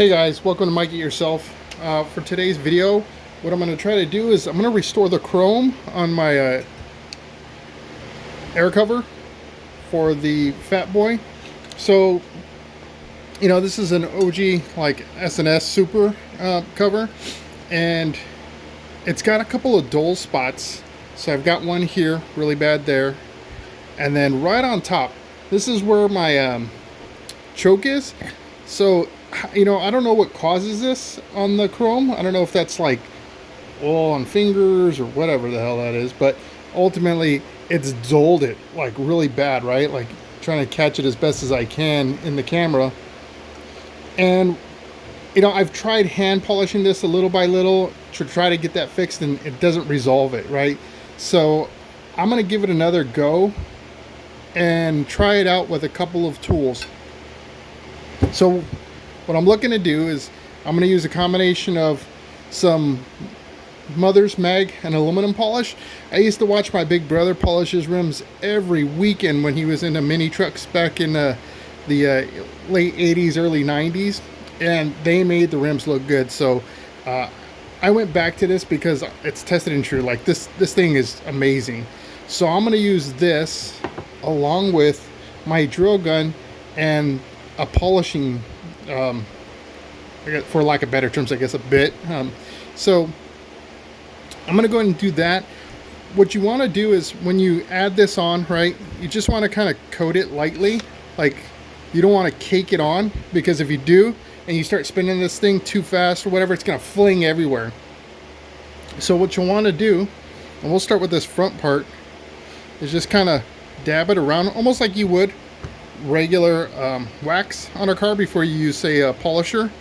Hey guys, welcome to Mike It Yourself. For today's video, what I'm going to try to do is I'm going to restore the chrome on my air cover for the Fat Boy. So, you know, this is an OG like S&S Super cover, and it's got a couple of dull spots. So I've got one here, really bad there, and then right on top, this is where my choke is. So, you know, I don't know what causes this on the chrome. I don't know if that's like oil on fingers or whatever the hell that is, but ultimately it's dulled it like really bad, right? Like trying to catch it as best as I can in the camera. And, you know, I've tried hand polishing this a little by little to try to get that fixed, and it doesn't resolve it, right? So I'm going to give it another go and try it out with a couple of tools. So what I'm looking to do is I'm going to use a combination of some Mother's Mag and aluminum polish. I used to watch my big brother polish his rims every weekend when he was into mini trucks back in the late 80s, early 90s, and they made the rims look good. So I went back to this because it's tested and true. Like this thing is amazing. So I'm going to use this along with my drill gun and a polishing, for lack of better terms, I guess a bit. So I'm going to go ahead and do that. What you want to do is when you add this on, right, you just want to kind of coat it lightly. Like you don't want to cake it on, because if you do and you start spinning this thing too fast or whatever, it's going to fling everywhere. So what you want to do, and we'll start with this front part, is just kind of dab it around almost like you would regular wax on a car before you use, say, a polisher,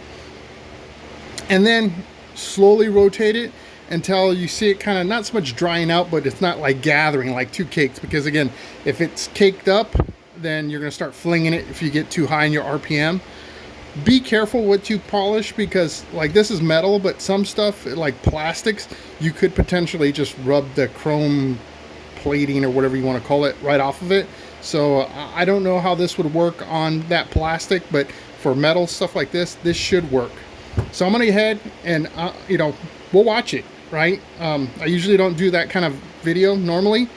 and then slowly rotate it until you see it kind of not so much drying out, but it's not like gathering like two cakes, because again, if it's caked up, then you're going to start flinging it if you get too high in your RPM. Be careful what you polish, because like this is metal, but some stuff like plastics, you could potentially just rub the chrome plating or whatever you want to call it right off of it. So I don't know how this would work on that plastic, but for metal stuff like this should work. So I'm gonna go ahead and you know, we'll watch it, right? I usually don't do that kind of video normally,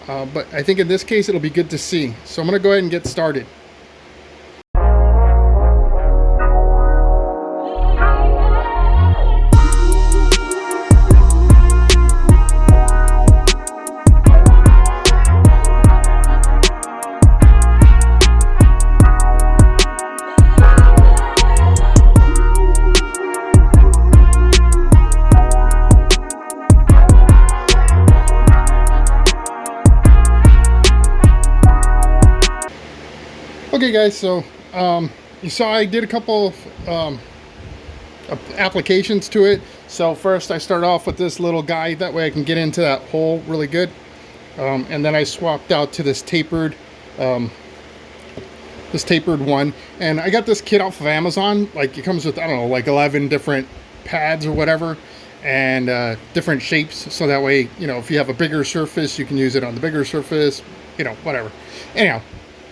but I think in this case it'll be good to see. So I'm gonna go ahead and get started. Okay guys, so you saw I did a couple of applications to it. So first I started off with this little guy, that way I can get into that hole really good, and then I swapped out to this tapered one, and I got this kit off of Amazon. Like it comes with, I don't know, like 11 different pads or whatever, and different shapes, so that way, you know, if you have a bigger surface, you can use it on the bigger surface, you know, whatever. Anyhow,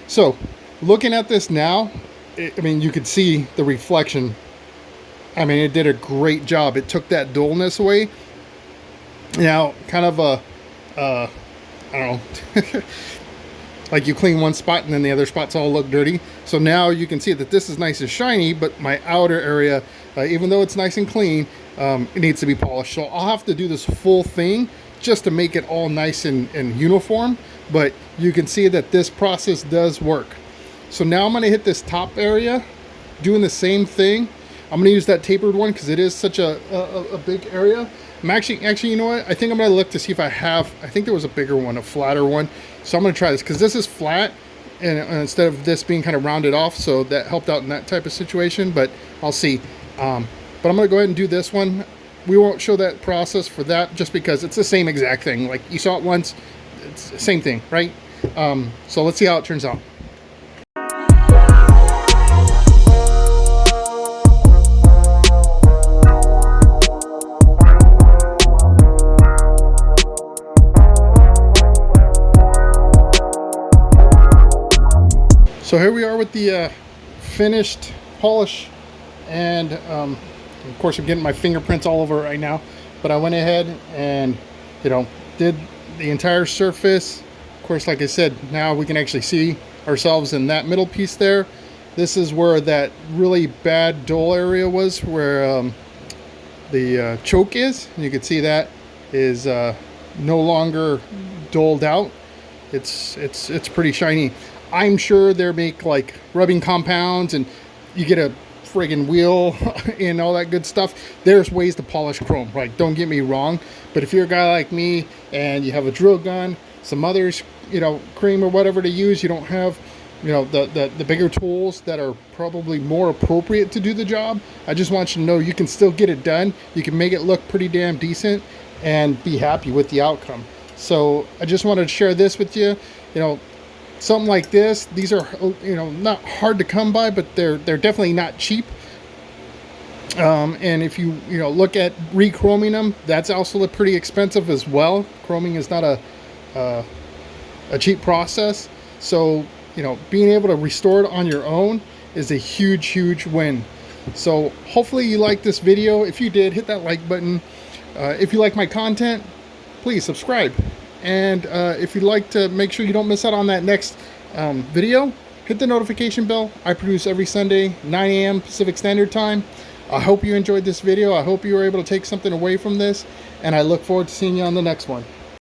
so looking at this now, I mean, you could see the reflection. I mean, it did a great job. It took that dullness away. Now, kind of I don't know, like you clean one spot and then the other spots all look dirty. So now you can see that this is nice and shiny, but my outer area, even though it's nice and clean, it needs to be polished. So I'll have to do this full thing just to make it all nice and uniform. But you can see that this process does work. So now I'm going to hit this top area, doing the same thing. I'm going to use that tapered one because it is such a big area. I'm actually, you know what? I think I'm going to look to see if I think there was a bigger one, a flatter one. So I'm going to try this because this is flat, and instead of this being kind of rounded off, so that helped out in that type of situation, but I'll see. But I'm going to go ahead and do this one. We won't show that process for that just because it's the same exact thing. Like you saw it once, it's the same thing, right? So let's see how it turns out. So here we are with the finished polish and of course I'm getting my fingerprints all over it right now, but I went ahead and, you know, did the entire surface. Of course, like I said, now we can actually see ourselves in that middle piece there. This is where that really bad dull area was, where the choke is. You can see that is no longer dulled out. It's pretty shiny. I'm sure they make like rubbing compounds and you get a friggin' wheel and all that good stuff. There's ways to polish chrome, right? Don't get me wrong. But if you're a guy like me and you have a drill gun, some others, you know, cream or whatever to use, you don't have, you know, the bigger tools that are probably more appropriate to do the job. I just want you to know you can still get it done. You can make it look pretty damn decent and be happy with the outcome. So I just wanted to share this with you. You know, something like this, these are, you know, not hard to come by, but they're definitely not cheap. And if you look at re-chroming them, that's also pretty expensive as well. Chroming is not a cheap process. So, you know, being able to restore it on your own is a huge win. So hopefully you liked this video. If you did, hit that like button. If you like my content, please subscribe. And if you'd like to make sure you don't miss out on that next video, hit the notification bell. I produce every Sunday, 9 a.m. Pacific Standard Time. I hope you enjoyed this video. I hope you were able to take something away from this. And I look forward to seeing you on the next one.